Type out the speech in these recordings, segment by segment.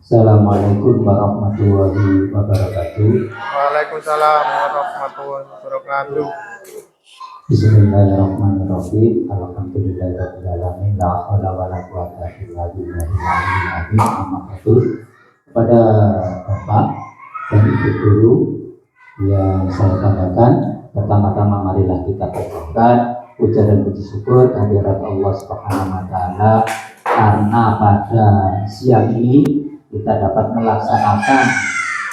Assalamualaikum warahmatullahi wabarakatuh. Waalaikumsalam warahmatullahi wabarakatuh. Bismillahirrahmanirrahim. Alhamdulillahirabbil alamin. La haula wala quwwata illa billahil aliyyil azim. Amma ba'du. Kepada Bapak dan Ibu guru yang saya banggakan, pertama-tama marilah kita panjatkan puja dan puji syukur kehadirat Allah Subhanahu wa taala karena pada siang ini kita dapat melaksanakan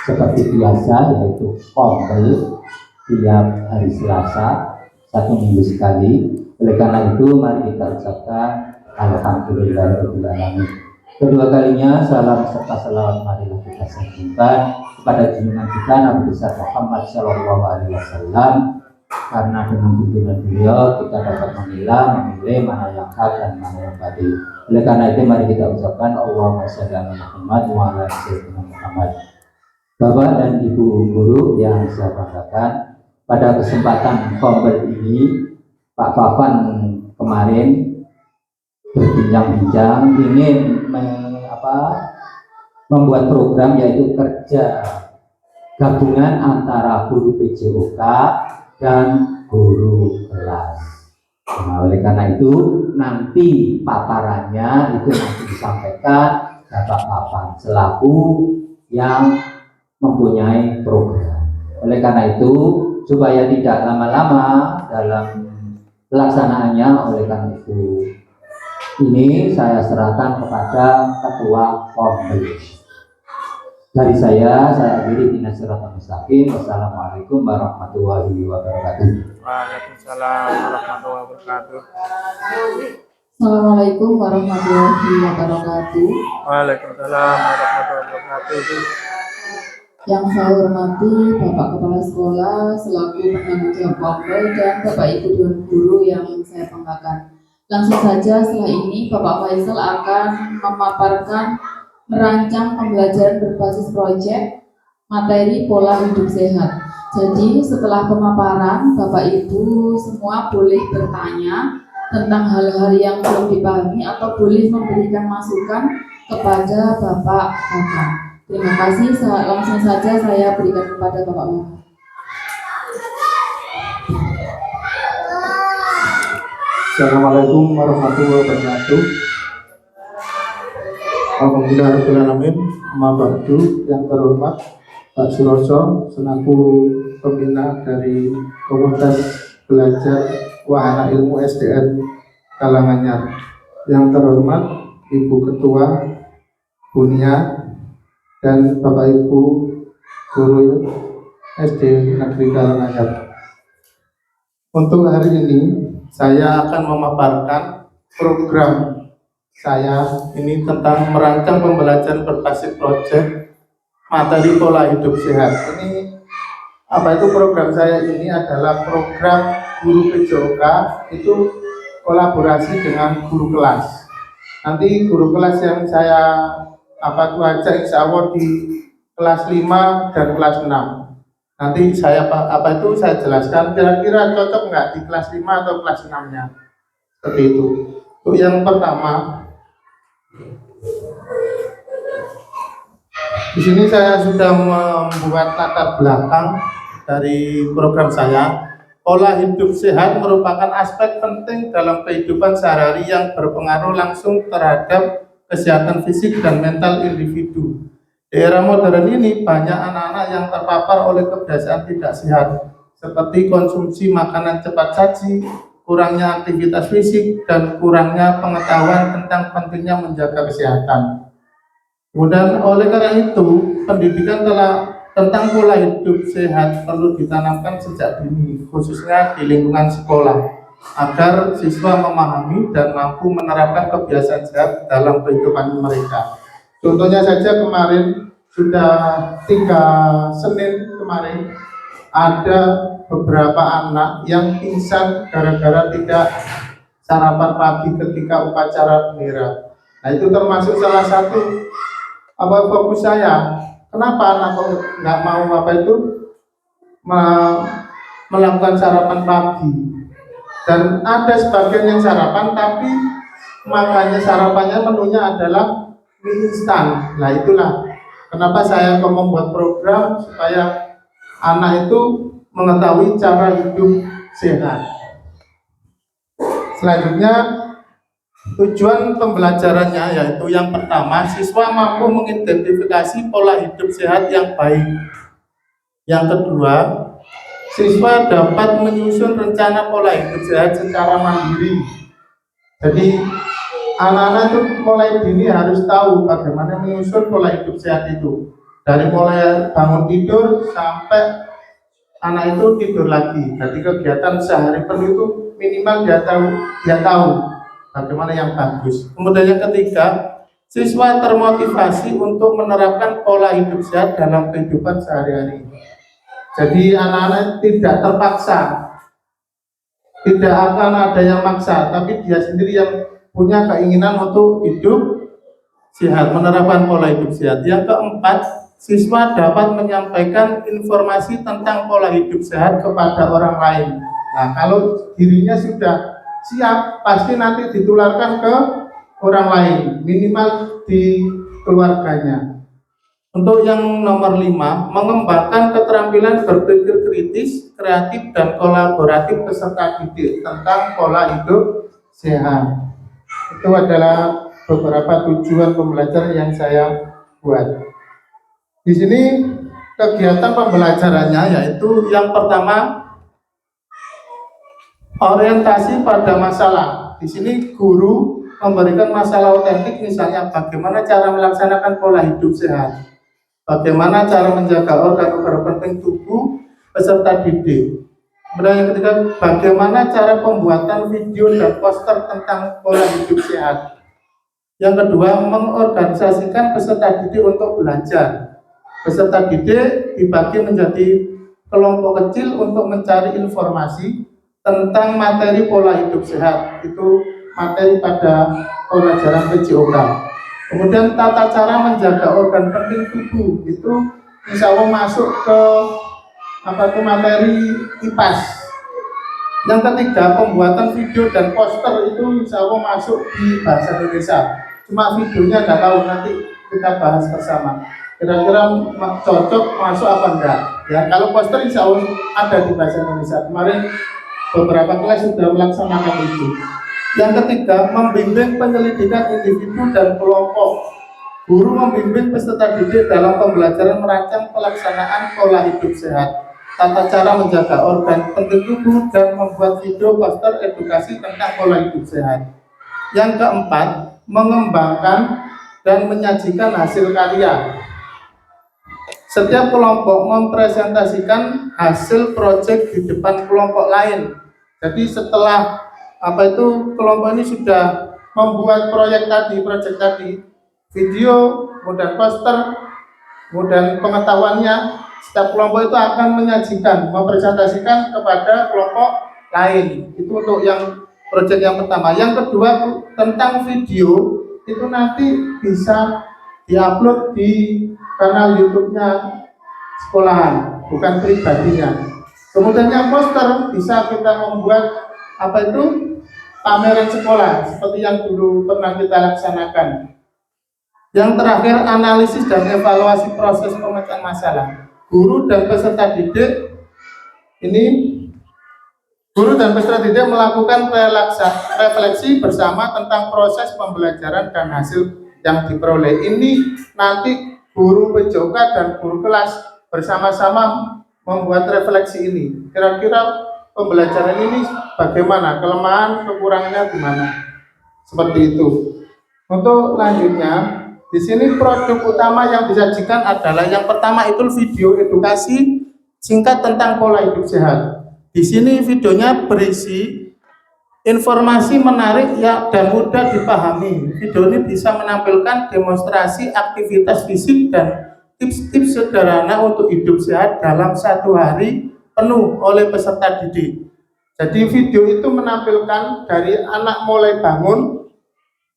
seperti biasa, yaitu kompel tiap hari Selasa 1 minggu sekali. Oleh karena itu mari kita ucapkan alhamdulillahirabbil alamin. Kedua kalinya salam serta selawat marilah kita sanjungkan kepada junjungan kita Nabi besar Muhammad Shallallahu Alaihi Wasallam, karena dengan tuntunan beliau kita dapat memilih mana yang hak dan mana yang batil. Oleh karena itu mari kita ucapkan Allahumma shalli ala Muhammad wa ala sayyidina Muhammad. Bapak dan Ibu guru yang saya banggakan, pada kesempatan kompel ini Pak Fafan kemarin berbincang-bincang ingin membuat program, yaitu kerja gabungan antara guru PJOK dan guru kelas. Nah, oleh karena itu nanti paparannya itu nanti disampaikan Bapak Fafan selaku yang mempunyai program. Oleh karena itu supaya tidak lama-lama dalam pelaksanaannya, oleh karena itu ini saya serahkan kepada Ketua Kompel. Dari saya akhiri Dinas Siratal Mustaqim. Wassalamualaikum warahmatullahi wabarakatuh. Waalaikumsalam warahmatullahi wabarakatuh. Assalamualaikum warahmatullahi wabarakatuh. Waalaikumsalam warahmatullahi wabarakatuh. Yang saya hormati Bapak Kepala Sekolah selaku penanggung jawab Kompel dan Bapak Ibu Dewan Guru yang saya banggakan. Langsung saja setelah ini Bapak Faisal akan memaparkan merancang pembelajaran berbasis proyek materi pola hidup sehat. Jadi setelah pemaparan, Bapak Ibu semua boleh bertanya tentang hal-hal yang belum dipahami atau boleh memberikan masukan kepada Bapak Fafan. Terima kasih. Langsung saja saya berikan kepada Bapak Fafan. Assalamualaikum warahmatullahi wabarakatuh. Alhamdulillahirrahmanirrahim. Amma ba'du. Yang terhormat Pak Suroso selaku pembina dari Komunitas Belajar Wahana Ilmu SDN Kalanganyar. Yang terhormat Ibu Ketua Bunia dan Bapak Ibu Guru SD Negeri Kalanganyar. Untuk hari ini saya akan memaparkan program saya ini tentang merancang pembelajaran berbasis proyek materi pola hidup sehat. Ini itu program saya ini adalah program guru PJOK, itu kolaborasi dengan guru kelas. Nanti guru kelas yang saya ajak insya Allah di kelas 5 dan kelas 6. Nanti saya saya jelaskan kira-kira cocok nggak di kelas 5 atau kelas 6-nya. Seperti itu. Untuk yang pertama, di sini saya sudah membuat latar belakang dari program saya. Pola hidup sehat merupakan aspek penting dalam kehidupan sehari-hari yang berpengaruh langsung terhadap kesehatan fisik dan mental individu. Di era modern ini banyak anak-anak yang terpapar oleh kebiasaan tidak sehat seperti konsumsi makanan cepat saji, kurangnya aktivitas fisik, dan kurangnya pengetahuan tentang pentingnya menjaga kesehatan. Kemudian oleh karena itu pendidikan tentang pola hidup sehat perlu ditanamkan sejak dini, khususnya di lingkungan sekolah, agar siswa memahami dan mampu menerapkan kebiasaan sehat dalam kehidupan mereka. Contohnya saja kemarin sudah 3 Senin kemarin ada beberapa anak yang pingsan gara-gara tidak sarapan pagi ketika upacara bendera. Nah, itu termasuk salah satu fokus saya. Kenapa anak nggak mau melakukan sarapan pagi? Dan ada sebagian yang sarapan tapi makanya sarapannya menunya adalah mie instan. Nah itulah Kenapa saya membuat program supaya anak itu mengetahui cara hidup sehat. Selanjutnya, tujuan pembelajarannya yaitu yang pertama, siswa mampu mengidentifikasi pola hidup sehat yang baik. Yang kedua, siswa dapat menyusun rencana pola hidup sehat secara mandiri. Jadi anak-anak itu mulai dini harus tahu bagaimana menyusun pola hidup sehat itu. Dari mulai bangun tidur sampai anak itu tidur lagi. Jadi kegiatan sehari penuh itu minimal dia tahu bagaimana yang bagus. Kemudian yang ketiga, siswa termotivasi untuk menerapkan pola hidup sehat dalam kehidupan sehari-hari. Jadi anak-anak tidak terpaksa, tidak akan ada yang maksa, tapi dia sendiri yang punya keinginan untuk hidup sehat, menerapkan pola hidup sehat. Yang keempat, siswa dapat menyampaikan informasi tentang pola hidup sehat kepada orang lain. Nah, kalau dirinya sudah siap, pasti nanti ditularkan ke orang lain, minimal di keluarganya. Untuk yang nomor 5, mengembangkan keterampilan berpikir kritis, kreatif, dan kolaboratif peserta didik tentang pola hidup sehat. Itu adalah beberapa tujuan pembelajaran yang saya buat. Di sini kegiatan pembelajarannya yaitu yang pertama, orientasi pada masalah. Di sini guru memberikan masalah otentik, misalnya bagaimana cara melaksanakan pola hidup sehat, bagaimana cara menjaga organ-organ penting tubuh peserta didik. Kemudian yang ketiga, bagaimana cara pembuatan video dan poster tentang pola hidup sehat. Yang kedua, mengorganisasikan peserta didik untuk belajar. Peserta didik dibagi menjadi kelompok kecil untuk mencari informasi tentang materi pola hidup sehat. Itu materi pada pelajaran PJOK. Kemudian tata cara menjaga organ penting tubuh, itu insya Allah masuk ke materi IPAS. Yang ketiga, pembuatan video dan poster, itu insya Allah masuk di bahasa Indonesia. Cuma videonya nggak tahu, nanti kita bahas bersama. Kira-kira cocok masuk apa enggak? Ya, kalau poster insya Allah ada di bahasa Indonesia. Kemarin beberapa kelas sudah melaksanakan itu. Yang ketiga, membimbing penyelidikan individu dan kelompok. Guru membimbing peserta didik dalam pembelajaran merancang pelaksanaan pola hidup sehat, tata cara menjaga organ penting tubuh, dan membuat video poster edukasi tentang pola hidup sehat. Yang keempat, mengembangkan dan menyajikan hasil karya. Setiap kelompok mempresentasikan hasil proyek di depan kelompok lain. Jadi setelah kelompok ini sudah membuat proyek tadi, video, kemudian poster, kemudian pengetahuannya, setiap kelompok itu akan menyajikan, mempresentasikan kepada kelompok lain. Itu untuk yang proyek yang pertama. Yang kedua, tentang video, itu nanti bisa diupload di kanal YouTube-nya sekolahan, bukan pribadinya. Kemudian yang poster bisa kita membuat pameran sekolah seperti yang dulu pernah kita laksanakan. Yang terakhir, analisis dan evaluasi proses pemecahan masalah. Guru dan peserta didik melakukan refleksi bersama tentang proses pembelajaran dan hasil yang diperoleh. Ini nanti guru PJOK dan guru kelas bersama-sama membuat refleksi ini. Kira-kira pembelajaran ini bagaimana, kelemahan, kekurangannya gimana? Seperti itu. Untuk lanjutnya, di sini produk utama yang disajikan adalah yang pertama itu video edukasi singkat tentang pola hidup sehat. Di sini videonya berisi informasi menarik dan mudah dipahami. Video ini bisa menampilkan demonstrasi aktivitas fisik dan tips-tips sederhana untuk hidup sehat dalam satu hari penuh oleh peserta didik. Jadi video itu menampilkan dari anak mulai bangun,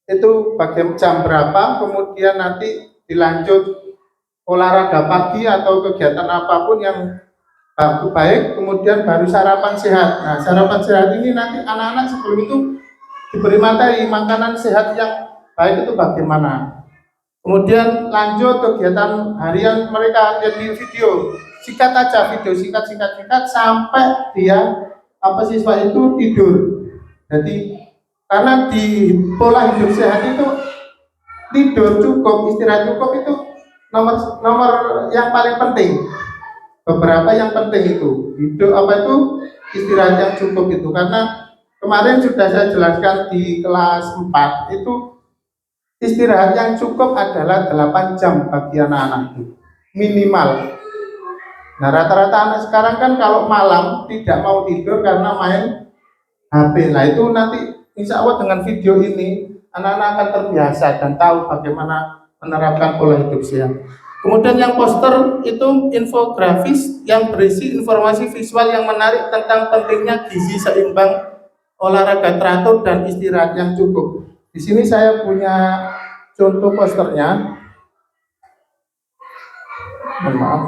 itu bagaimana jam berapa, kemudian nanti dilanjut olahraga pagi atau kegiatan apapun yang baik, kemudian baru sarapan sehat. Nah, sarapan sehat ini nanti anak-anak sebelum itu diberi materi makanan sehat yang baik itu bagaimana. Kemudian lanjut kegiatan harian mereka jadi video singkat aja, video singkat sampai dia siswa itu tidur. Jadi karena di pola hidup sehat itu tidur cukup, istirahat cukup itu nomor yang paling penting. Beberapa yang penting itu istirahat yang cukup itu, karena kemarin sudah saya jelaskan di kelas 4 itu istirahat yang cukup adalah 8 jam bagi anak-anak itu minimal. Nah, rata-rata anak sekarang kan kalau malam tidak mau tidur karena main HP. Nah, itu nanti insya Allah dengan video ini anak-anak akan terbiasa dan tahu bagaimana menerapkan pola hidup sehat. Kemudian yang poster itu infografis yang berisi informasi visual yang menarik tentang pentingnya gizi seimbang, olahraga teratur, dan istirahat yang cukup. Di sini saya punya contoh posternya. Mohon maaf.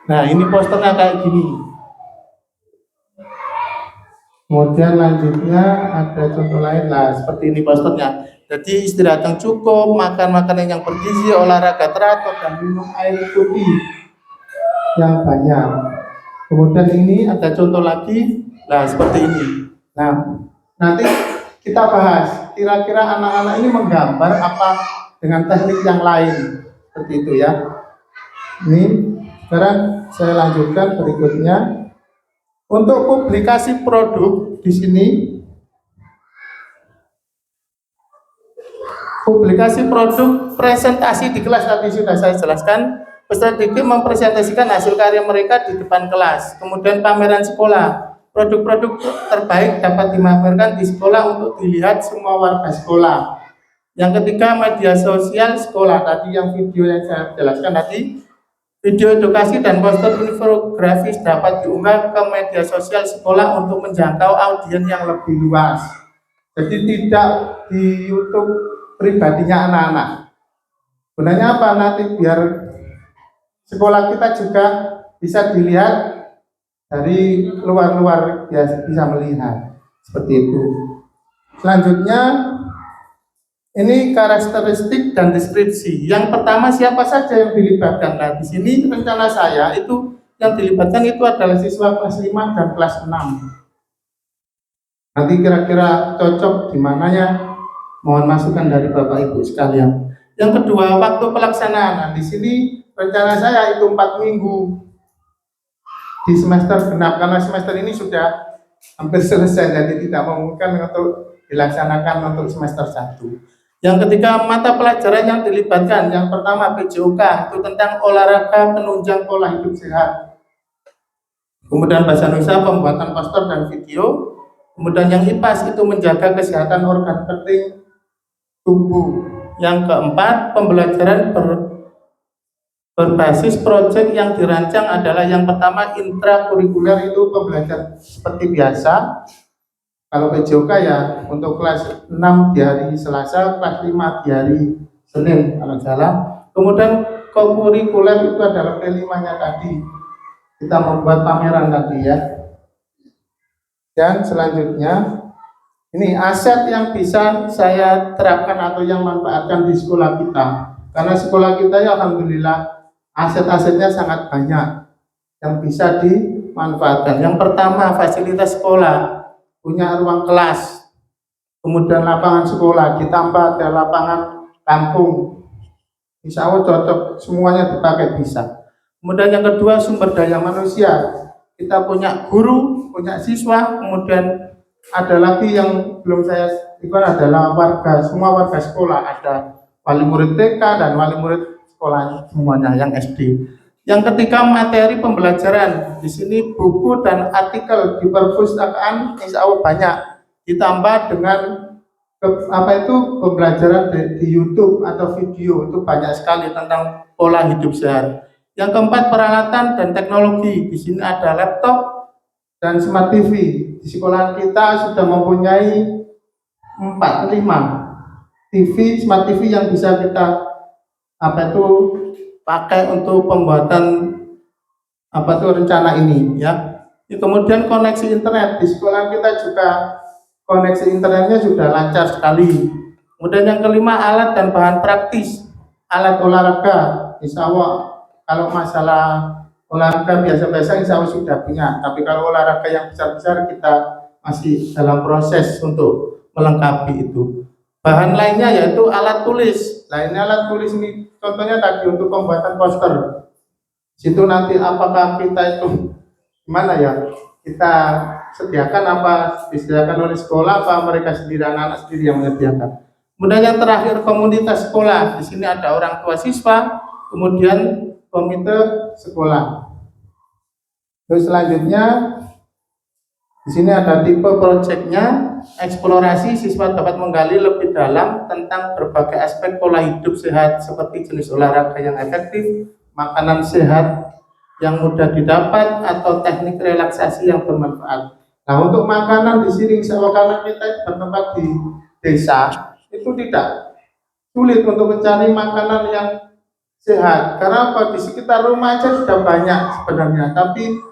Nah, ini posternya kayak gini. Kemudian lanjutnya ada contoh lain lah, seperti ini posternya. Jadi istirahat yang cukup, makan makanan yang bergizi, olahraga teratur, dan minum air putih yang banyak. Kemudian ini ada contoh lagi, nah seperti ini. Nah, nanti kita bahas kira-kira anak-anak ini menggambar apa dengan teknik yang lain, seperti itu ya. Ini sekarang saya lanjutkan berikutnya. Untuk publikasi produk di sini, publikasi produk presentasi di kelas tadi sudah saya jelaskan. Peserta didik mempresentasikan hasil karya mereka di depan kelas. Kemudian pameran sekolah, produk-produk terbaik dapat dipamerkan di sekolah untuk dilihat semua warga sekolah. Yang ketiga, media sosial sekolah, tadi yang video yang saya jelaskan tadi. Video edukasi dan poster infografis dapat diunggah ke media sosial sekolah untuk menjangkau audiens yang lebih luas. Jadi tidak di YouTube pribadinya anak-anak. Gunanya apa? Nanti biar sekolah kita juga bisa dilihat dari luar-luar, bisa melihat seperti itu. Selanjutnya ini karakteristik dan deskripsi. Yang pertama, siapa saja yang dilibatkan. Nah, di sini rencana saya itu yang dilibatkan itu adalah siswa kelas 5 dan kelas 6. Nanti kira-kira cocok di mananya, mohon masukan dari Bapak Ibu sekalian. Yang kedua, waktu pelaksanaan. Nah, di sini rencana saya itu 4 minggu di semester genap, karena semester ini sudah hampir selesai, jadi tidak memungkinkan untuk dilaksanakan untuk semester 1. Yang ketiga, mata pelajaran yang dilibatkan. Yang pertama, PJOK, itu tentang olahraga penunjang pola hidup sehat. Kemudian bahasa Indonesia, pembuatan poster dan video. Kemudian yang IPAS itu menjaga kesehatan organ penting tubuh. Yang keempat, pembelajaran berbasis proyek yang dirancang adalah yang pertama, intrakurikuler, itu pembelajaran seperti biasa. Kalau PJOK ya untuk kelas 6 di hari Selasa, kelas 5 di hari Senin kalau salah. Kemudian kurikuler itu adalah P5-nya tadi. Kita membuat pameran tadi ya. Dan selanjutnya ini aset yang bisa saya terapkan atau yang manfaatkan di sekolah kita. Karena sekolah kita ya alhamdulillah aset-asetnya sangat banyak yang bisa dimanfaatkan. Yang pertama, fasilitas sekolah. Punya ruang kelas, kemudian lapangan sekolah, ditambah ada lapangan kampung. Insya Allah cocok, semuanya dipakai bisa. Kemudian yang kedua, sumber daya manusia. Kita punya guru, punya siswa, kemudian ada lagi yang belum saya sebutkan adalah warga, semua warga sekolah. Ada wali murid TK dan wali murid sekolahnya semuanya yang SD. Yang ketiga, materi pembelajaran. Di sini buku dan artikel di perpustakaan insya Allah banyak. Ditambah dengan pembelajaran di YouTube atau video, itu banyak sekali tentang pola hidup sehat. Yang keempat, peralatan dan teknologi. Di sini ada laptop dan smart TV. Di sekolah kita sudah mempunyai 4-5 TV, smart TV yang bisa kita apa itu pakai untuk pembuatan apa itu rencana ini ya. Kemudian koneksi internet di sekolah kita juga koneksi internetnya sudah lancar sekali. Kemudian yang kelima, alat dan bahan praktis, alat olahraga, insya Allah kalau masalah olahraga biasa-biasa insya Allah sudah punya. Tapi kalau olahraga yang besar-besar kita masih dalam proses untuk melengkapi itu. Bahan lainnya yaitu alat tulis. Nah ini alat tulis ini contohnya tadi untuk pembuatan poster. Situ nanti apakah kita itu gimana ya? Kita sediakan apa disediakan oleh sekolah apa mereka sendiri anak-anak sendiri yang menyediakan. Kemudian yang terakhir komunitas sekolah. Di sini ada orang tua siswa, kemudian komite sekolah. Terus selanjutnya di sini ada tipe proyeknya, eksplorasi siswa dapat menggali lebih dalam tentang berbagai aspek pola hidup sehat seperti jenis olahraga yang efektif, makanan sehat yang mudah didapat atau teknik relaksasi yang bermanfaat. Nah untuk makanan di sini insya Allah karena kita bertempat di desa itu tidak sulit untuk mencari makanan yang sehat. Karena apa di sekitar rumah aja sudah banyak sebenarnya, tapi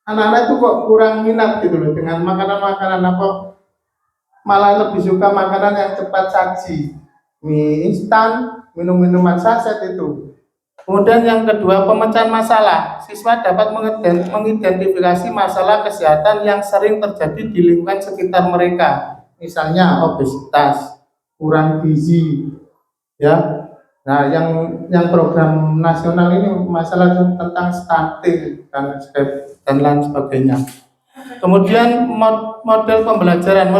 anak-anak itu kok kurang minat gitu loh dengan makanan-makanan apa malah lebih suka makanan yang cepat saji, mie instan, minum-minuman saset itu. Kemudian yang kedua, pemecahan masalah. Siswa dapat mengidentifikasi masalah kesehatan yang sering terjadi di lingkungan sekitar mereka. Misalnya obesitas, kurang gizi, ya. Nah, yang program nasional ini masalah tentang stunting dan lain sebagainya. Kemudian model pembelajaran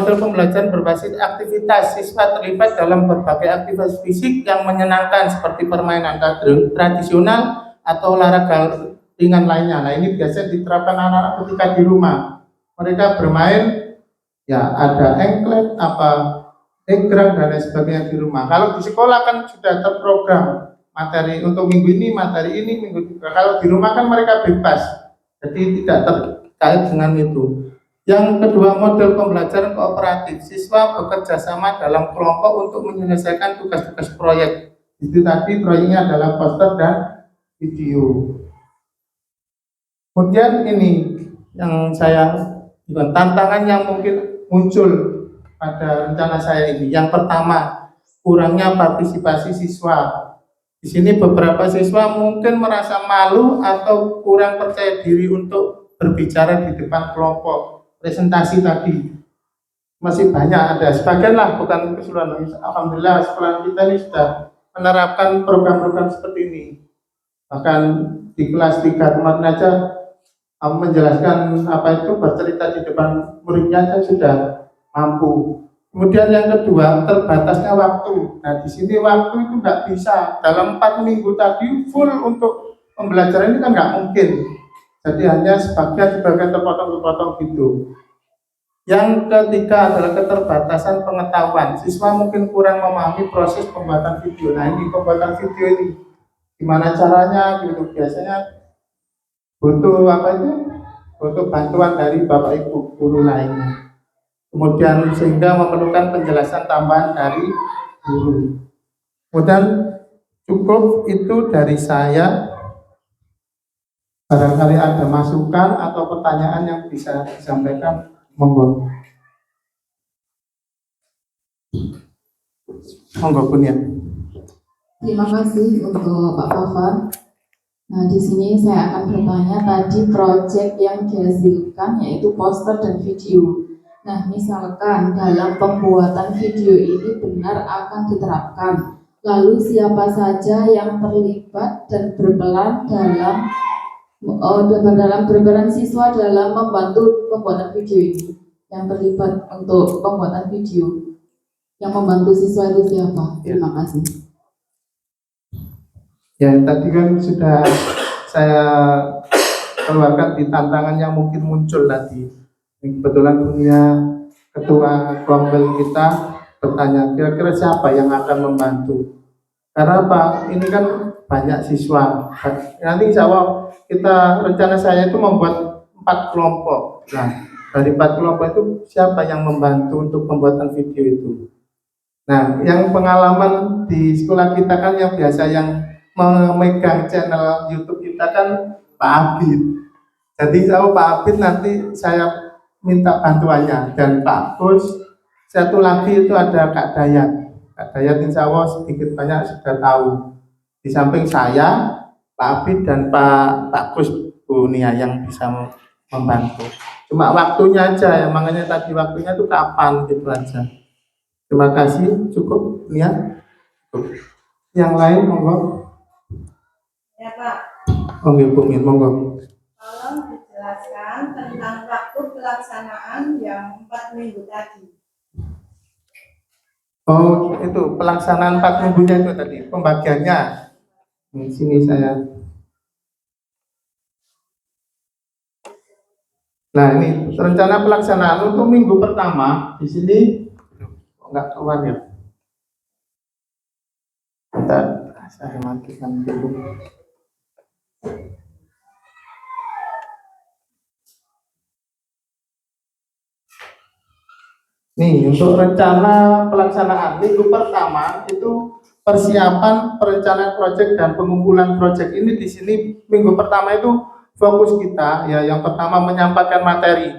berbasis aktivitas. Siswa terlibat dalam berbagai aktivitas fisik yang menyenangkan seperti permainan tradisional atau olahraga ringan lainnya. Nah ini biasanya diterapkan anak-anak ketika di rumah. Mereka bermain, ya ada engklet, egrang dan lain sebagainya di rumah. Kalau di sekolah kan sudah terprogram materi untuk minggu ini, minggu juga. Kalau di rumah kan mereka bebas, jadi tidak terkait dengan itu. Yang kedua, model pembelajaran kooperatif. Siswa bekerja sama dalam kelompok untuk menyelesaikan tugas-tugas proyek. Itu tadi proyeknya adalah poster dan video. Kemudian ini yang saya tantangan yang mungkin muncul pada rencana saya ini. Yang pertama, kurangnya partisipasi siswa. Di sini beberapa siswa mungkin merasa malu atau kurang percaya diri untuk berbicara di depan kelompok. Presentasi tadi masih banyak ada sebagian lah, bukan keseluruhan. Alhamdulillah sekolah kita ini sudah menerapkan program-program seperti ini. Bahkan di kelas 3 kemarin aja menjelaskan apa itu bercerita di depan muridnya aja sudah mampu. Kemudian yang kedua, terbatasnya waktu. Nah di sini waktu itu nggak bisa dalam 4 minggu tadi full untuk pembelajaran ini kan nggak mungkin. Jadi hanya sebagian terpotong-terpotong gitu. Yang ketiga adalah keterbatasan pengetahuan. Siswa mungkin kurang memahami proses pembuatan video. Nah ini pembuatan video ini gimana caranya gitu. Biasanya butuh butuh bantuan dari bapak ibu guru lainnya. Kemudian sehingga memerlukan penjelasan tambahan dari guru. Kemudian cukup itu dari saya. Barangkali ada masukan atau pertanyaan yang bisa disampaikan, monggo. Monggo Bunia. Terima kasih untuk Pak Fafan. Nah, di sini saya akan bertanya tadi proyek yang dihasilkan yaitu poster dan video. Nah, misalkan dalam pembuatan video ini benar akan diterapkan, lalu siapa saja yang terlibat dan berperan berperan siswa dalam membantu pembuatan video ini, yang terlibat untuk pembuatan video, yang membantu siswa itu siapa? Terima kasih. Ya tadi kan sudah saya keluarkan di tantangan yang mungkin muncul tadi. Kebetulan punya ketua Gombel kita bertanya kira-kira siapa yang akan membantu. Karena apa? Ini kan banyak siswa. Nanti insya Allah kita rencana saya itu membuat 4 kelompok. Nah dari 4 kelompok itu siapa yang membantu untuk pembuatan video itu? Nah, yang pengalaman di sekolah kita kan yang biasa yang memegang channel YouTube kita kan Pak Abid. Jadi kalau Pak Abid nanti saya minta bantuannya, dan Pak Gus. Satu lagi itu ada Kak Dayat. Kak Dayat insya Allah sedikit banyak sudah tahu. Di samping saya, Pak Abid dan Pak Gus Bu Nia yang bisa membantu. Cuma waktunya aja ya, makanya tadi waktunya itu kapan gitu aja. Terima kasih, cukup Nia. Cukup. Yang lain monggo. Ya Pak, Monggo Bu Min, monggo. tolong dijelaskan tentang waktu pelaksanaan yang 4 minggu tadi. Oh, itu pelaksanaan 4 minggunya itu tadi, pembagiannya. Di sini saya. Nah, ini rencana pelaksanaan untuk minggu pertama di sini enggak keluar ya. Bentar, saya matikan dulu. Nih, untuk rencana pelaksanaan minggu pertama itu persiapan perencanaan proyek dan pengumpulan proyek ini di sini minggu pertama itu fokus kita ya, yang pertama menyampaikan materi,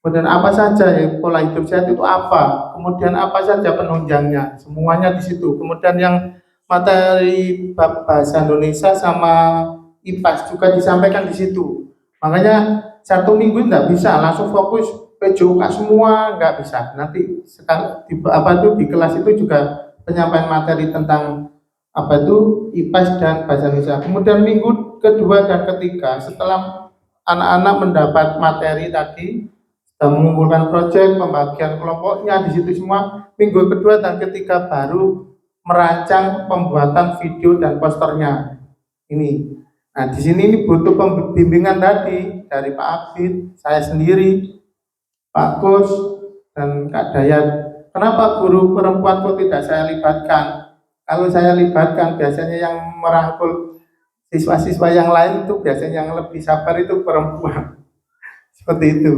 kemudian apa saja ya pola hidup sehat itu apa, kemudian apa saja penunjangnya, semuanya di situ. Kemudian yang materi bab bahasa Indonesia sama IPAS juga disampaikan di situ. Makanya 1 minggu enggak bisa langsung fokus PJOK semua, nggak bisa. Nanti sekali di kelas itu juga penyampaian materi tentang apa itu IPAS dan bahasa Indonesia. Kemudian minggu kedua dan ketiga setelah anak-anak mendapat materi tadi, sudah mengumpulkan proyek, pembagian kelompoknya di situ semua. Minggu kedua dan ketiga baru merancang pembuatan video dan posternya. Ini. Nah, di sini ini butuh pembimbingan tadi dari Pak Abid, saya sendiri, Pak Gus, dan Kak Dayat. Kenapa guru perempuan kok tidak saya libatkan? Kalau saya libatkan, biasanya yang merangkul siswa-siswa yang lain itu biasanya yang lebih sabar itu perempuan. Seperti itu.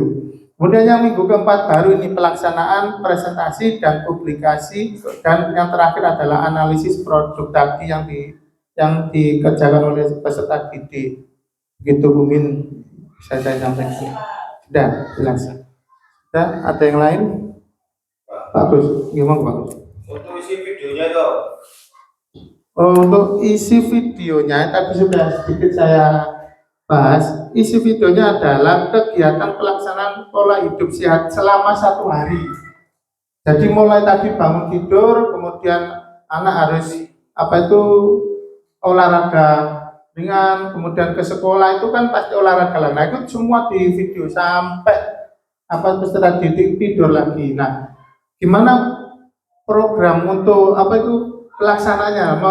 Kemudian yang minggu keempat baru ini pelaksanaan presentasi dan publikasi, dan yang terakhir adalah analisis produk tadi yang dikerjakan oleh peserta didik. Begitu Bu Min, saya sampaikan. Sudah jelas. Ada yang lain? Bagus, gimana Pak? Untuk isi videonya itu. Untuk isi videonya tadi sudah sedikit saya bahas. Isi videonya adalah kegiatan pelaksanaan pola hidup sehat selama 1 hari. Jadi mulai tadi bangun tidur, kemudian anak harus olahraga ringan, kemudian ke sekolah itu kan pasti olahraga lah. Nah itu semua di video sampai peserta didik tidur lagi. Nah, gimana program untuk pelaksananya,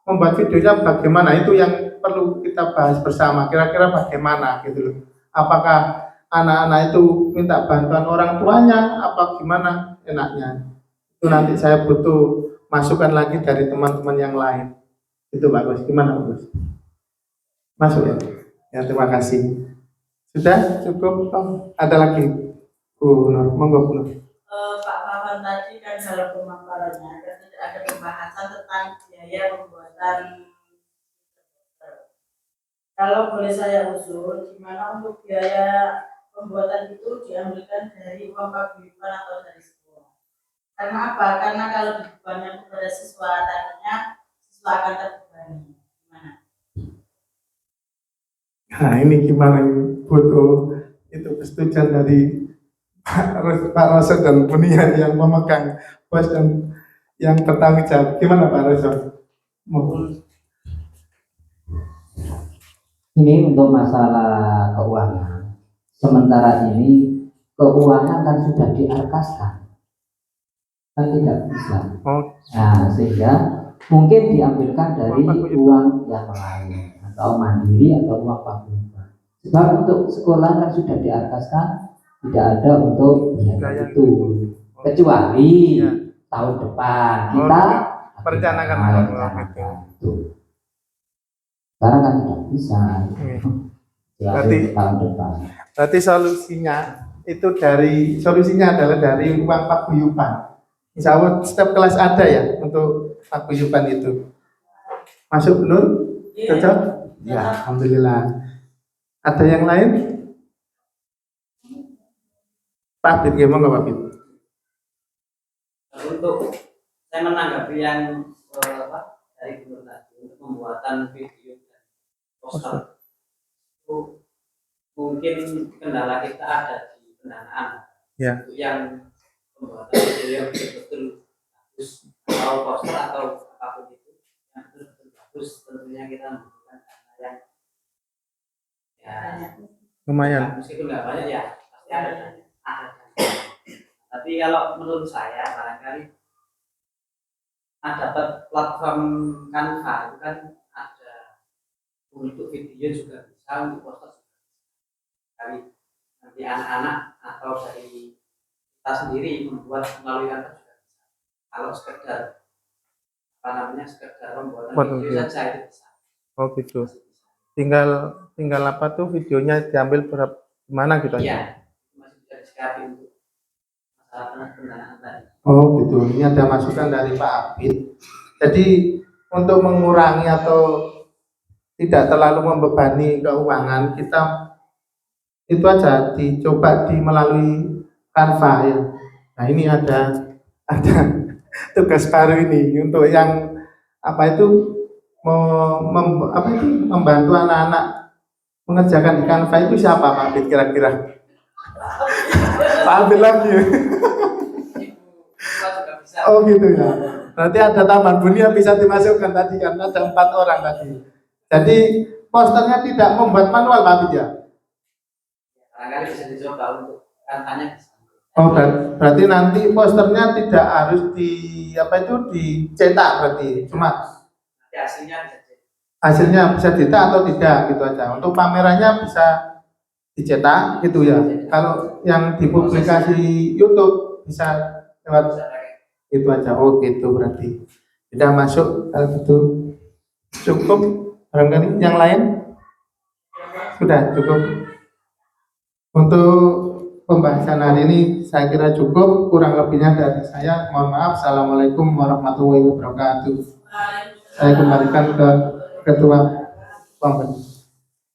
membuat videonya bagaimana, itu yang perlu kita bahas bersama. Kira-kira bagaimana gitu loh. Apakah anak-anak itu minta bantuan orang tuanya, apa gimana enaknya? Itu nanti saya butuh masukan lagi dari teman-teman yang lain. Itu bagus. Gimana bagus? Masuk ya? Ya, terima kasih. Sudah cukup? Ada lagi? Bu Nur, monggo Bu Nur. Pak Pawan tadi kan dalam pemaparannya ada pembahasan tentang biaya pembuatan. Kalau boleh saya usul, gimana untuk biaya pembuatan itu diambilkan dari uang paguyuban atau dari sekolah? Karena apa? Karena kalau dibebankan kepada siswa, tadinya siswa akan terbebani. Gimana? Nah ini gimana ini? Butuh itu persetujuan dari Pak Roso dan Bunia yang memegang pos dan yang bertanggung jawab. Gimana Pak Roso? Ini untuk masalah keuangan. Sementara ini keuangan kan sudah diarkaskan, kan tidak bisa. Nah, sehingga mungkin diambilkan dari uang yang lain, atau mandiri atau uang paguyuban. Sebab untuk sekolah kan sudah diarkaskan, tidak ada untuk biaya itu, kecuali tahun depan kita merencanakan itu. Sekarang kan tidak bisa. Tahun depan. Berarti solusinya adalah dari uang paguyuban Insya Allah setiap kelas ada ya untuk paguyuban itu. Masuk Nur? Cocok? Ya, alhamdulillah. Ada yang lain? Pak Bid, gimana Pak Bid? Untuk saya menanggapi yang dari Gubernur tadi untuk pembuatan video dan poster itu mungkin kendala kita ada di pendanaan. Ya. Untuk yang pembuatan video yang betul-betul bagus atau poster atau apapun itu yang betul-betul bagus, tentunya kita membutuhkan dana yang ya Lumayan. meskipun nggak banyak ya pasti ada dana. Tapi kalau menurut saya barangkali ada platform Canva itu kan ada untuk video juga bisa, untuk poster juga bisa. Kali nanti anak-anak atau dari kita sendiri membuat melalui Canva juga bisa. Kalau sekedar sekedar pembuatan video saja itu bisa. Oh gitu. Tinggal apa tuh videonya diambil mana gitu aja? Iya, masih bisa disikapi untuk masalah pendanaan tadi. Oh gitu. Ini ada masukan dari Pak Abid. Jadi untuk mengurangi atau tidak terlalu membebani keuangan, kita itu aja dicoba melalui Canva ya. Nah ini ada tugas baru ini untuk yang apa itu membantu anak-anak mengerjakan di Canva itu siapa Pak Abid kira-kira? Pak Abid lagi. Oh gitu ya. Berarti ada Taman Buni yang bisa dimasukkan tadi kan ada 4 orang tadi. Jadi posternya tidak membuat manual Pak Abid ya? Barangkali bisa dicoba untuk kampanye. Oh berarti nanti posternya tidak harus dicetak berarti cuma hasilnya bisa dicetak atau tidak gitu aja. Untuk pamerannya bisa dicetak gitu ya. Kalau yang dipublikasi YouTube bisa lewat itu aja. Oh gitu berarti sudah masuk itu cukup barangkali yang lain sudah cukup untuk pembahasan hari ini. Saya kira cukup, kurang lebihnya dari saya mohon maaf. Assalamualaikum warahmatullahi wabarakatuh. Saya kembalikan ke Ketua Pemben.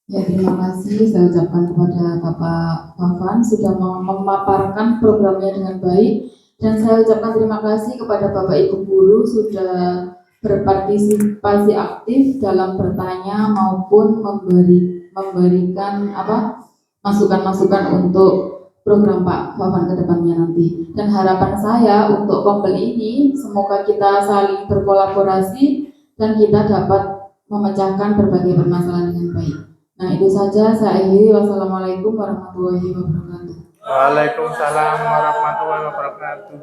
Ya, terima kasih saya ucapkan kepada Bapak Bafan sudah memaparkan programnya dengan baik. Dan saya ucapkan terima kasih kepada Bapak Ibu Guru sudah berpartisipasi aktif dalam bertanya maupun memberikan masukan-masukan untuk program Pak Bafan ke depannya nanti. Dan harapan saya untuk pembeli ini semoga kita saling berkolaborasi dan kita dapat memecahkan berbagai permasalahan dengan baik. Nah itu saja saya akhiri. Wassalamualaikum warahmatullahi wabarakatuh. Waalaikumsalam warahmatullahi wabarakatuh.